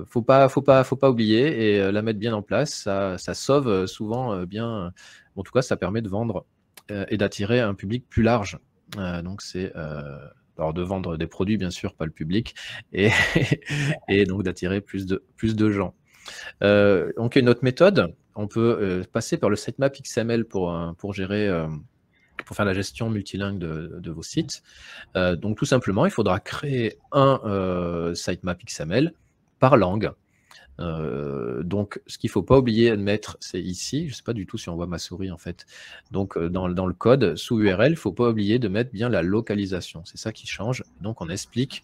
faut pas oublier et la mettre bien en place. Ça sauve souvent bien. En tout cas, ça permet de vendre et d'attirer un public plus large. Donc, c'est alors de vendre des produits, bien sûr, pas le public, et donc d'attirer plus de gens. Donc, une autre méthode, on peut passer par le sitemap XML pour gérer. Pour faire la gestion multilingue de vos sites. Donc tout simplement, il faudra créer un sitemap XML par langue. donc, ce qu'il ne faut pas oublier de mettre, c'est ici. Je ne sais pas du tout si on voit ma souris, en fait. Donc, dans le code, sous URL, il ne faut pas oublier de mettre bien la localisation. C'est ça qui change. Donc, on explique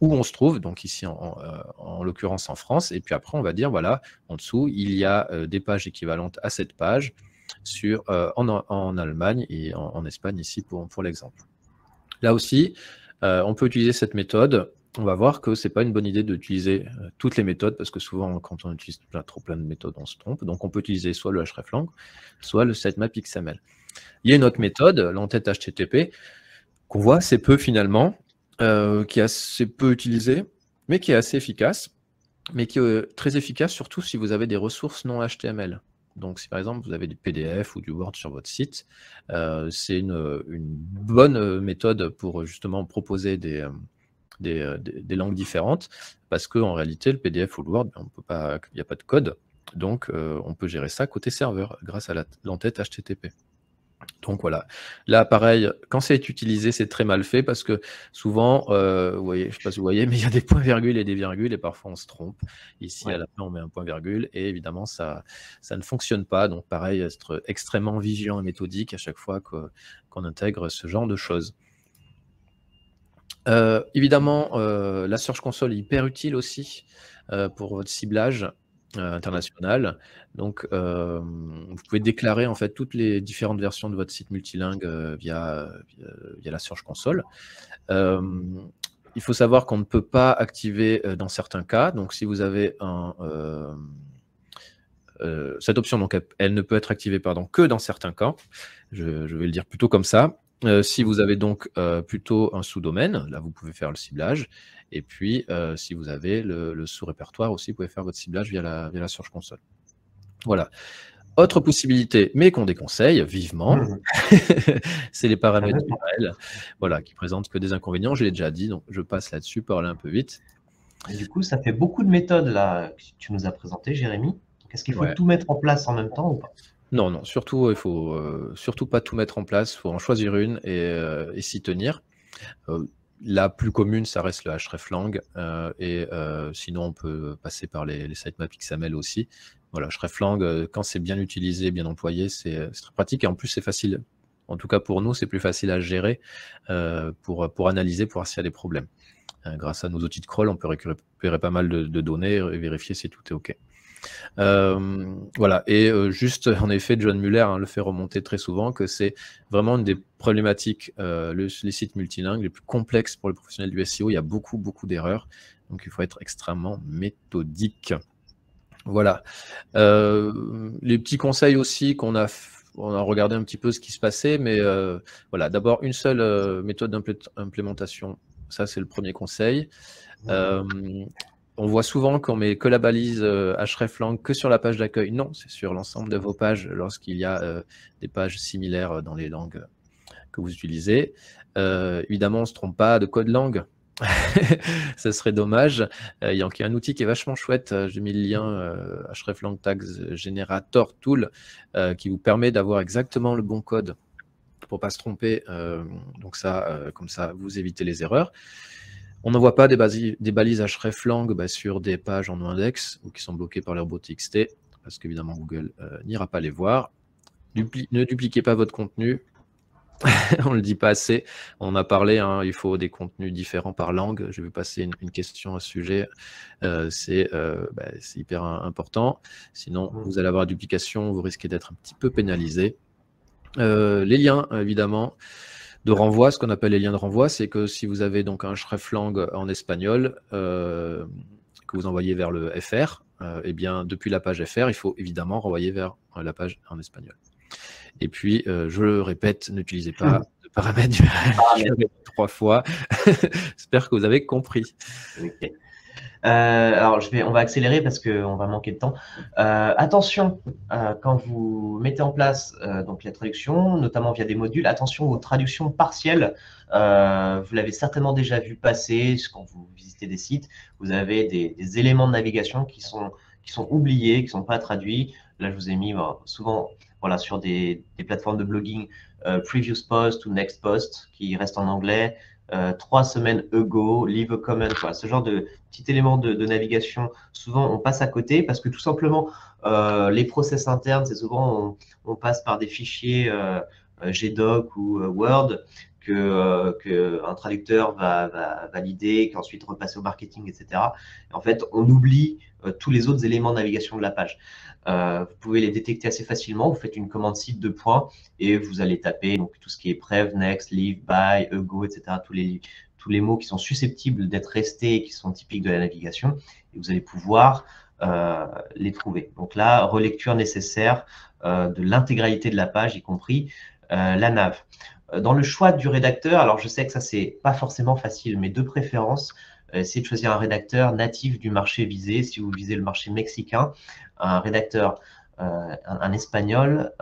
où on se trouve, donc ici en l'occurrence en France, et puis après on va dire voilà, en dessous il y a des pages équivalentes à cette page en Allemagne et en Espagne ici pour l'exemple. Là aussi, on peut utiliser cette méthode. On va voir que ce n'est pas une bonne idée d'utiliser toutes les méthodes, parce que souvent quand on utilise plein de méthodes, on se trompe. Donc on peut utiliser soit le hreflang, soit le sitemap XML. Il y a une autre méthode, l'entête HTTP, qu'on voit assez peu finalement, qui est assez peu utilisé, mais qui est assez efficace, mais qui est très efficace surtout si vous avez des ressources non HTML. Donc si par exemple vous avez des PDF ou du Word sur votre site, c'est une bonne méthode pour justement proposer des langues différentes, parce qu'en réalité le PDF ou le Word, il n'y a pas de code, donc on peut gérer ça côté serveur grâce à l'entête HTTP. Donc voilà, là pareil, quand c'est utilisé, c'est très mal fait parce que souvent, vous voyez, je ne sais pas si vous voyez, mais il y a des points-virgules et des virgules et parfois on se trompe. Ici, à la fin, on met un point-virgule et évidemment, ça ne fonctionne pas. Donc pareil, être extrêmement vigilant et méthodique à chaque fois qu'on intègre ce genre de choses. Évidemment, la Search Console est hyper utile aussi pour votre ciblage international. Donc, vous pouvez déclarer en fait toutes les différentes versions de votre site multilingue via la Search Console. Il faut savoir qu'on ne peut pas activer dans certains cas. Donc, si vous avez cette option, donc, elle ne peut être activée que dans certains cas. Je vais le dire plutôt comme ça. Si vous avez donc plutôt un sous-domaine, là vous pouvez faire le ciblage. Et puis, si vous avez le sous-répertoire aussi, vous pouvez faire votre ciblage via la Search Console. Voilà. Autre possibilité, mais qu'on déconseille vivement, c'est les paramètres URL, voilà, qui présentent que des inconvénients. Je l'ai déjà dit, donc je passe là-dessus pour aller un peu vite. Et du coup, ça fait beaucoup de méthodes là que tu nous as présentées, Jérémy. Est-ce qu'il faut tout mettre en place en même temps ou pas? Non, surtout, il ne faut surtout pas tout mettre en place. Il faut en choisir une et s'y tenir. La plus commune, ça reste le hreflang. Sinon, on peut passer par les sitemaps XML aussi. Voilà, hreflang, quand c'est bien utilisé, bien employé, c'est très pratique. Et en plus, c'est facile. En tout cas, pour nous, c'est plus facile à gérer pour analyser, pour voir s'il y a des problèmes. Grâce à nos outils de crawl, on peut récupérer pas mal de données et vérifier si tout est OK. Voilà, et juste en effet, John Muller le fait remonter très souvent que c'est vraiment une des problématiques, les sites multilingues les plus complexes pour les professionnels du SEO. Il y a beaucoup d'erreurs, donc il faut être extrêmement méthodique. Voilà. Les petits conseils aussi on a regardé un petit peu ce qui se passait, mais voilà, d'abord une seule méthode d'implémentation, ça c'est le premier conseil. On voit souvent qu'on met que la balise hreflang que sur la page d'accueil. Non, c'est sur l'ensemble de vos pages lorsqu'il y a des pages similaires dans les langues que vous utilisez. Évidemment, on ne se trompe pas de code langue. Ce serait dommage. Il y a un outil qui est vachement chouette. J'ai mis le lien hreflang tags generator tool qui vous permet d'avoir exactement le bon code pour ne pas se tromper. Donc ça, comme ça, vous évitez les erreurs. On n'envoie pas des balises hreflang sur des pages en index ou qui sont bloquées par l'herbo.txt parce qu'évidemment Google n'ira pas les voir. Ne dupliquez pas votre contenu. On ne le dit pas assez. On en a parlé, il faut des contenus différents par langue. Je vais passer une question à ce sujet. C'est hyper important. Sinon, vous allez avoir duplication, vous risquez d'être un petit peu pénalisé. Les liens, évidemment, de renvoi, ce qu'on appelle les liens de renvoi, c'est que si vous avez donc un hreflang en espagnol que vous envoyez vers le FR, eh bien, depuis la page FR, il faut évidemment renvoyer vers la page en espagnol. Et puis, je le répète, n'utilisez pas de paramètres URL 3 fois. J'espère que vous avez compris. Okay. Alors, on va accélérer parce qu'on va manquer de temps. Attention, quand vous mettez en place donc la traduction, notamment via des modules, attention aux traductions partielles. Vous l'avez certainement déjà vu passer quand vous visitez des sites. Vous avez des éléments de navigation qui sont oubliés, qui ne sont pas traduits. Là, je vous ai mis souvent sur des plateformes de blogging, Previous Post ou Next Post, qui restent en anglais. 3 semaines ago, leave a comment, quoi. Ce genre de petit élément de navigation, souvent on passe à côté parce que tout simplement, les process internes, c'est souvent on passe par des fichiers GDoc ou Word que un traducteur va valider, qu'ensuite repasser au marketing, etc. Et en fait, on oublie tous les autres éléments de navigation de la page. Vous pouvez les détecter assez facilement. Vous faites une commande site de points et vous allez taper donc, tout ce qui est prev, next, leave, buy, go, etc. Tous les mots qui sont susceptibles d'être restés et qui sont typiques de la navigation. Et vous allez pouvoir les trouver. Donc là, relecture nécessaire de l'intégralité de la page, y compris la nav. Dans le choix du rédacteur, alors je sais que ça, c'est pas forcément facile, mais de préférence, essayez de choisir un rédacteur natif du marché visé. Si vous visez le marché mexicain, un rédacteur, un espagnol,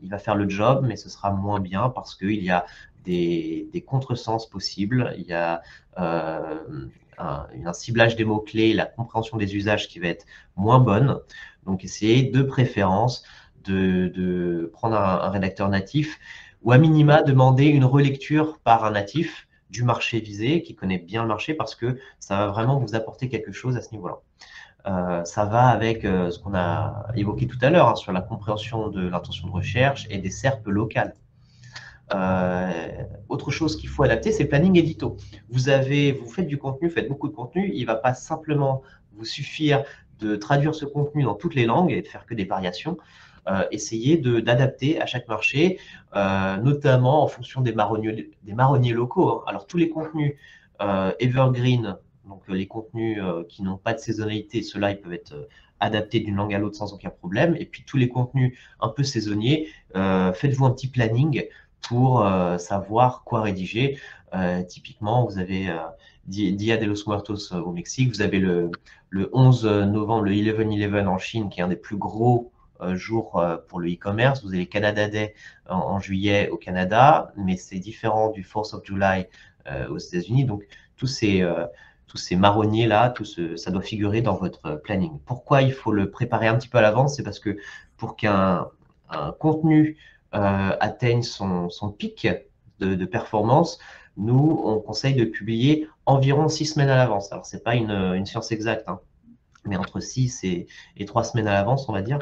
il va faire le job, mais ce sera moins bien parce qu'il y a des contresens possibles. Il y a un ciblage des mots-clés, la compréhension des usages qui va être moins bonne. Donc, essayez de préférence de prendre un rédacteur natif ou à minima demander une relecture par un natif du marché visé, qui connaît bien le marché, parce que ça va vraiment vous apporter quelque chose à ce niveau-là. Ça va avec ce qu'on a évoqué tout à l'heure hein, sur la compréhension de l'intention de recherche et des SERP locales. Autre chose qu'il faut adapter, c'est le planning édito. Vous faites du contenu, vous faites beaucoup de contenu, il ne va pas simplement vous suffire de traduire ce contenu dans toutes les langues et de faire que des variations. Essayez d'adapter à chaque marché, notamment en fonction des marronniers locaux. Hein. Alors, tous les contenus evergreen, donc les contenus qui n'ont pas de saisonnalité, ceux-là, ils peuvent être adaptés d'une langue à l'autre sans aucun problème. Et puis, tous les contenus un peu saisonniers, faites-vous un petit planning pour savoir quoi rédiger. Typiquement, vous avez Dia de los Muertos au Mexique, vous avez le 11 novembre, le 11/11 en Chine, qui est un des plus gros jours pour le e-commerce. Vous avez Canada Day en juillet au Canada, mais c'est différent du 4th of July aux États-Unis. Donc, tous ces marronniers-là, ça doit figurer dans votre planning. Pourquoi il faut le préparer un petit peu à l'avance? C'est parce que pour qu'un contenu atteigne son pic de performance, nous, on conseille de publier environ 6 semaines à l'avance. Alors, ce n'est pas une science exacte, hein, mais entre 6 et 3 semaines à l'avance, on va dire,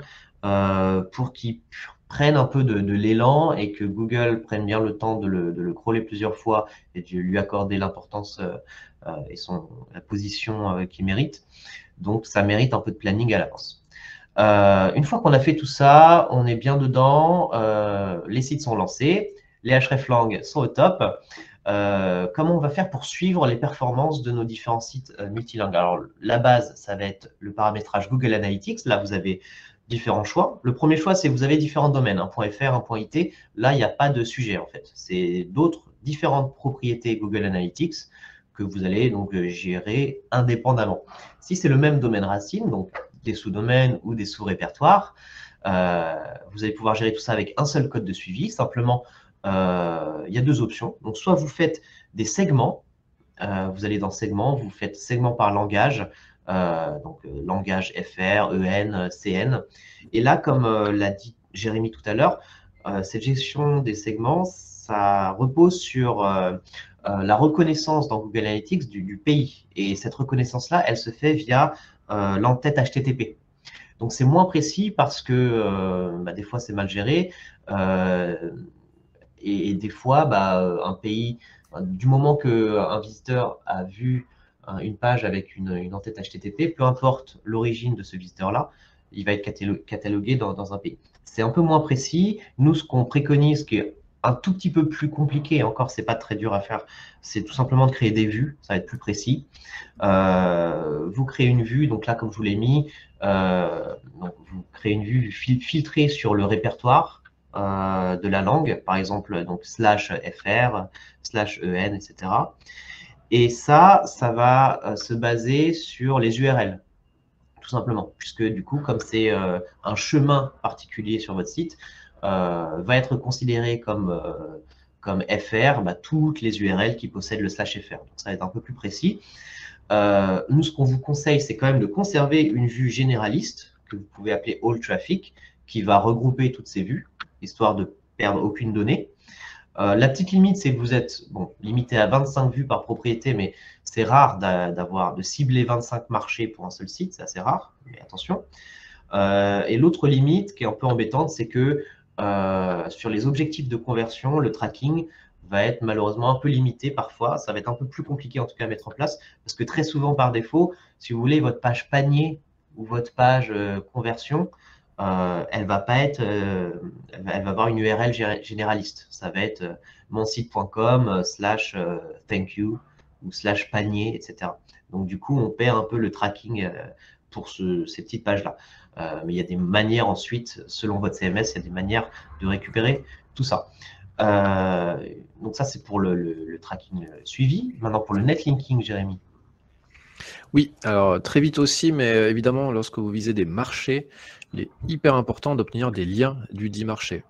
pour qu'ils prennent un peu de l'élan et que Google prenne bien le temps de le crawler plusieurs fois et de lui accorder l'importance et la position qu'il mérite. Donc, ça mérite un peu de planning à l'avance. Une fois qu'on a fait tout ça, on est bien dedans, les sites sont lancés, les hreflang sont au top. Comment on va faire pour suivre les performances de nos différents sites multilingues? Alors, la base, ça va être le paramétrage Google Analytics. Là, vous avez différents choix. Le premier choix, c'est que vous avez différents domaines, un .fr, un .it. Là, il n'y a pas de sujet, en fait. C'est d'autres différentes propriétés Google Analytics que vous allez donc gérer indépendamment. Si c'est le même domaine racine, donc des sous-domaines ou des sous-répertoires, vous allez pouvoir gérer tout ça avec un seul code de suivi. Simplement, il y a deux options. Donc, soit vous faites des segments, vous allez dans segments, vous faites segment par langage, donc langage FR, EN, CN. Et là, comme l'a dit Jérémy tout à l'heure, cette gestion des segments, ça repose sur la reconnaissance dans Google Analytics du pays. Et cette reconnaissance-là, elle se fait via l'entête HTTP. Donc, c'est moins précis parce que des fois, c'est mal géré. Et des fois, un pays, du moment qu'un visiteur a vu une page avec une entête HTTP, peu importe l'origine de ce visiteur-là, il va être catalogué dans un pays. C'est un peu moins précis. Nous, ce qu'on préconise, qui est un tout petit peu plus compliqué, et encore, c'est pas très dur à faire, c'est tout simplement de créer des vues, ça va être plus précis. Vous créez une vue, donc là, comme je vous l'ai mis, donc vous créez une vue filtrée sur le répertoire de la langue, par exemple, donc /fr, /en, etc. Et ça va se baser sur les URL, tout simplement, puisque du coup, comme c'est un chemin particulier sur votre site, va être considéré comme fr, toutes les URL qui possèdent le /fr. Donc, ça va être un peu plus précis. Nous, ce qu'on vous conseille, c'est quand même de conserver une vue généraliste, que vous pouvez appeler All Traffic, qui va regrouper toutes ces vues, histoire de perdre aucune donnée. La petite limite, c'est que vous êtes limité à 25 vues par propriété, mais c'est rare de cibler 25 marchés pour un seul site, c'est assez rare, mais attention. Et l'autre limite qui est un peu embêtante, c'est que sur les objectifs de conversion, le tracking va être malheureusement un peu limité parfois. Ça va être un peu plus compliqué en tout cas à mettre en place parce que très souvent par défaut, si vous voulez, votre page panier ou votre page conversion, elle va pas être, elle va avoir une URL généraliste. Ça va être monsite.com / thank you ou / panier, etc. Donc du coup, on perd un peu le tracking pour ces petites pages-là. Mais il y a des manières ensuite, selon votre CMS, il y a des manières de récupérer tout ça. Donc ça, c'est pour le tracking suivi. Maintenant, pour le netlinking, Jérémy. Oui, alors très vite aussi, mais évidemment, lorsque vous visez des marchés, il est hyper important d'obtenir des liens du dit marché.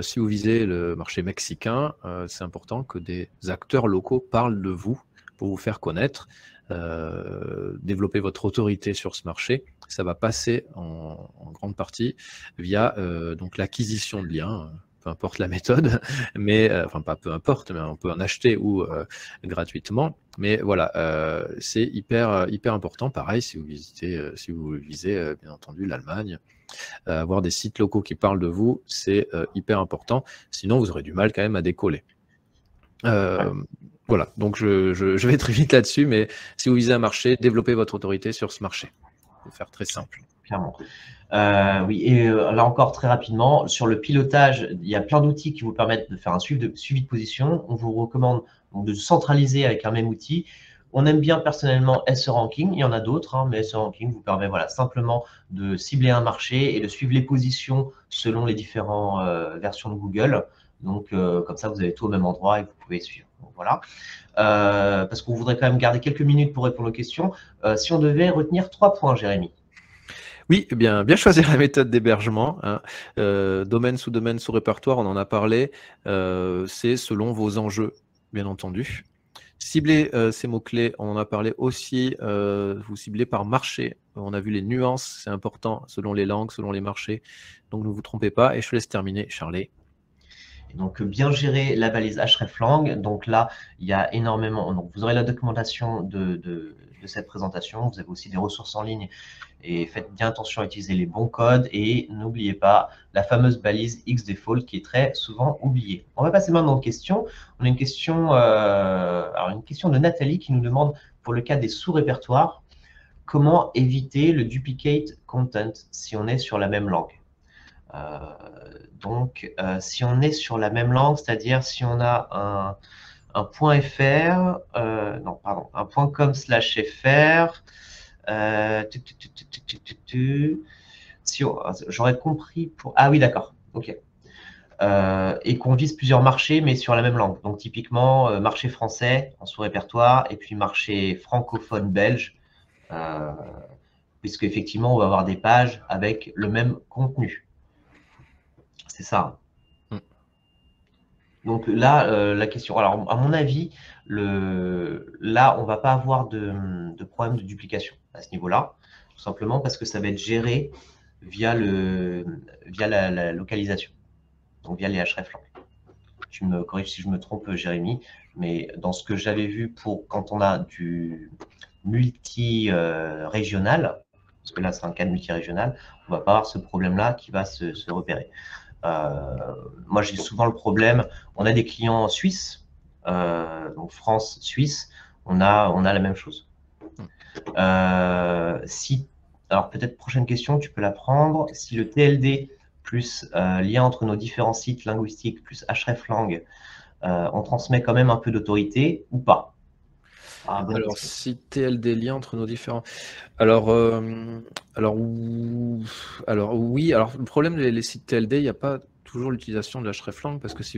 Si vous visez le marché mexicain, c'est important que des acteurs locaux parlent de vous pour vous faire connaître, développer votre autorité sur ce marché. Ça va passer en grande partie via donc l'acquisition de liens, peu importe la méthode, mais enfin pas peu importe, mais on peut en acheter ou gratuitement. Mais voilà, c'est hyper important. Pareil, si vous visez bien entendu l'Allemagne, avoir des sites locaux qui parlent de vous, c'est hyper important. Sinon, vous aurez du mal quand même à décoller. Voilà, donc je vais très vite là-dessus, mais si vous visez un marché, développez votre autorité sur ce marché. Pour faire très simple. Clairement. Oui, et là encore très rapidement, sur le pilotage, il y a plein d'outils qui vous permettent de faire un suivi de position. On vous recommande donc de centraliser avec un même outil. On aime bien personnellement SERanking, il y en a d'autres, hein, mais SERanking vous permet simplement de cibler un marché et de suivre les positions selon les différentes versions de Google. Donc, comme ça, vous avez tout au même endroit et vous pouvez suivre. Donc, voilà. Parce qu'on voudrait quand même garder quelques minutes pour répondre aux questions. Si on devait retenir 3 points, Jérémy. Oui, bien choisir la méthode d'hébergement. Hein. Domaine, sous-domaine, sous-répertoire, on en a parlé. C'est selon vos enjeux, bien entendu. Cibler ces mots-clés, on en a parlé aussi. Vous ciblez par marché. On a vu les nuances, c'est important, selon les langues, selon les marchés. Donc ne vous trompez pas. Et je vous laisse terminer, Charlie. Donc, bien gérer la balise hreflang. Donc là, il y a énormément. Donc, vous aurez la documentation de cette présentation. Vous avez aussi des ressources en ligne. Et faites bien attention à utiliser les bons codes. Et n'oubliez pas la fameuse balise xdefault qui est très souvent oubliée. On va passer maintenant aux questions. On a une question, une question de Nathalie qui nous demande, pour le cas des sous-répertoires, comment éviter le duplicate content si on est sur la même langue. Donc, si on est sur la même langue, c'est-à-dire si on a un .fr, non, pardon, un .com/fr, j'aurais compris pour... Ah oui, d'accord, ok. Et qu'on vise plusieurs marchés, mais sur la même langue. Donc, typiquement, marché français en sous-répertoire, et puis marché francophone belge, puisque effectivement, on va avoir des pages avec le même contenu. C'est ça. Donc là, la question, alors à mon avis, là, on ne va pas avoir de problème de duplication à ce niveau-là, tout simplement parce que ça va être géré via la localisation, donc via les hreflang. Tu me corriges si je me trompe, Jérémy, mais dans ce que j'avais vu pour quand on a du multi-régional, parce que là, c'est un cas de multi-régional, on ne va pas avoir ce problème-là qui va se repérer. Moi, j'ai souvent le problème, on a des clients suisses, donc France, Suisse, on a la même chose. Alors peut-être prochaine question, tu peux la prendre. Si le TLD plus lien entre nos différents sites linguistiques plus hreflang, on transmet quand même un peu d'autorité ou pas? Alors, si TLD lien entre nos différents... Alors oui, alors le problème des sites TLD, il n'y a pas toujours l'utilisation de hreflang parce que si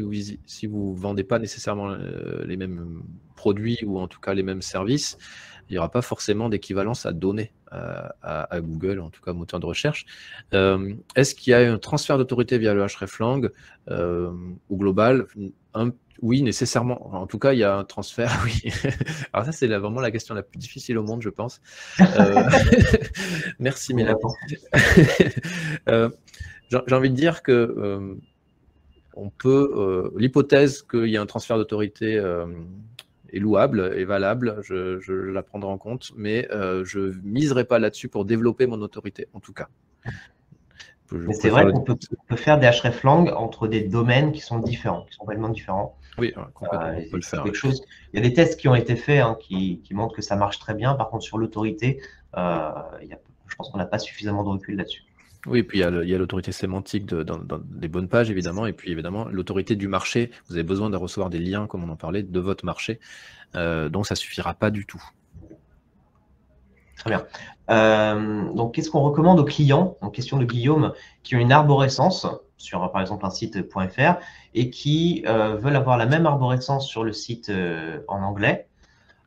vous vendez pas nécessairement les mêmes produits ou en tout cas les mêmes services, il n'y aura pas forcément d'équivalence à donner à Google, en tout cas moteur de recherche. Est-ce qu'il y a un transfert d'autorité via le hreflang ou global? Oui, nécessairement. En tout cas, il y a un transfert, oui. Alors ça, c'est vraiment la question la plus difficile au monde, je pense. Merci, Mélanie. J'ai envie de dire que on peut, l'hypothèse qu'il y a un transfert d'autorité est louable et valable, je la prendrai en compte, mais je ne miserai pas là-dessus pour développer mon autorité, en tout cas. Mais c'est vrai qu'on peut faire des hreflang entre des domaines qui sont différents, qui sont complètement différents. Oui, complètement, on peut le faire. Quelque chose. Il y a des tests qui ont été faits qui montrent que ça marche très bien. Par contre, sur l'autorité, je pense qu'on n'a pas suffisamment de recul là-dessus. Oui, et puis il y a l'autorité sémantique dans des bonnes pages, évidemment, et puis évidemment, l'autorité du marché. Vous avez besoin de recevoir des liens, comme on en parlait, de votre marché. Donc, ça ne suffira pas du tout. Très bien. Donc, qu'est-ce qu'on recommande aux clients, en question de Guillaume, qui ont une arborescence sur, par exemple, un site .fr et qui veulent avoir la même arborescence sur le site en anglais,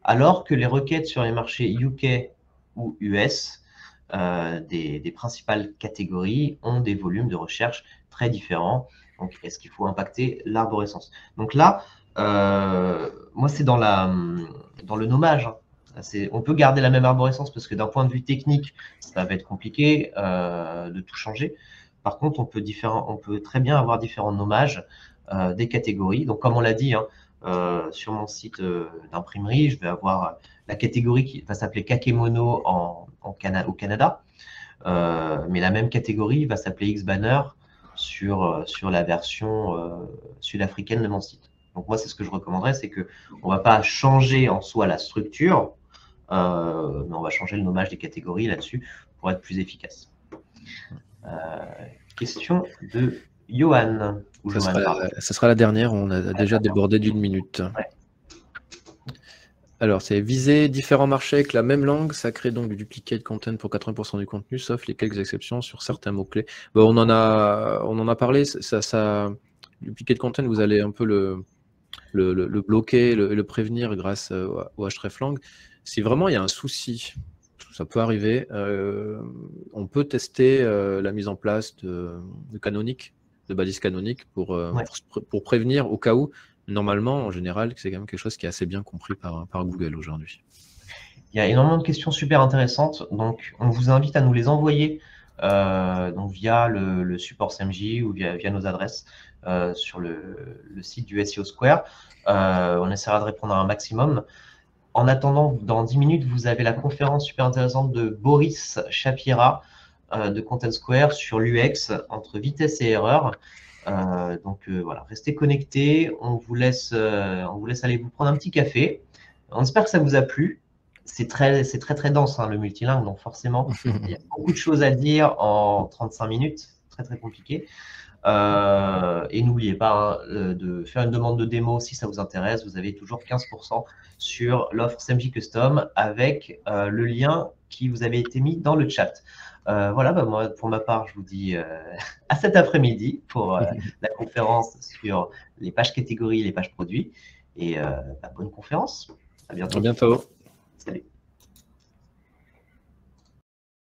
alors que les requêtes sur les marchés UK ou US des principales catégories ont des volumes de recherche très différents. Donc, est-ce qu'il faut impacter l'arborescence? Donc là, moi, c'est dans le nommage. On peut garder la même arborescence parce que d'un point de vue technique, ça va être compliqué de tout changer. Par contre, on peut très bien avoir différents nommages des catégories. Donc, comme on l'a dit, sur mon site d'imprimerie, je vais avoir la catégorie qui va s'appeler Kakemono au Canada, mais la même catégorie va s'appeler Xbanner sur la version sud-africaine de mon site. Donc moi, c'est ce que je recommanderais, c'est qu'on ne va pas changer en soi la structure, mais on va changer le nommage des catégories là-dessus pour être plus efficace. Question de Johan. Ça sera la dernière, on a déjà débordé d'1 minute. Ouais. Alors, c'est viser différents marchés avec la même langue, ça crée donc du duplicate content pour 80% du contenu, sauf les quelques exceptions sur certains mots-clés. Bon, on en a parlé, duplicate content, vous allez un peu le bloquer, le prévenir grâce au hreflang. Si vraiment il y a un souci, ça peut arriver, on peut tester la mise en place de balises canoniques pour prévenir au cas où. Normalement, en général, c'est quand même quelque chose qui est assez bien compris par Google aujourd'hui. Il y a énormément de questions super intéressantes, donc on vous invite à nous les envoyer donc via le support SMJ ou via nos adresses sur le site du SEO Square. On essaiera de répondre à un maximum. En attendant, dans 10 minutes, vous avez la conférence super intéressante de Boris Shapira de Content Square sur l'UX entre vitesse et erreur. Donc voilà, restez connectés. On vous laisse aller vous prendre un petit café. On espère que ça vous a plu. C'est très dense le multilingue, donc forcément, il y a beaucoup de choses à dire en 35 minutes. Très compliqué. Et n'oubliez pas de faire une demande de démo si ça vous intéresse. Vous avez toujours 15% sur l'offre SMJ Custom avec le lien qui vous avait été mis dans le chat. Voilà, moi, pour ma part, je vous dis à cet après-midi pour la conférence sur les pages catégories, les pages produits. Et bonne conférence. À bientôt. À bientôt. Salut.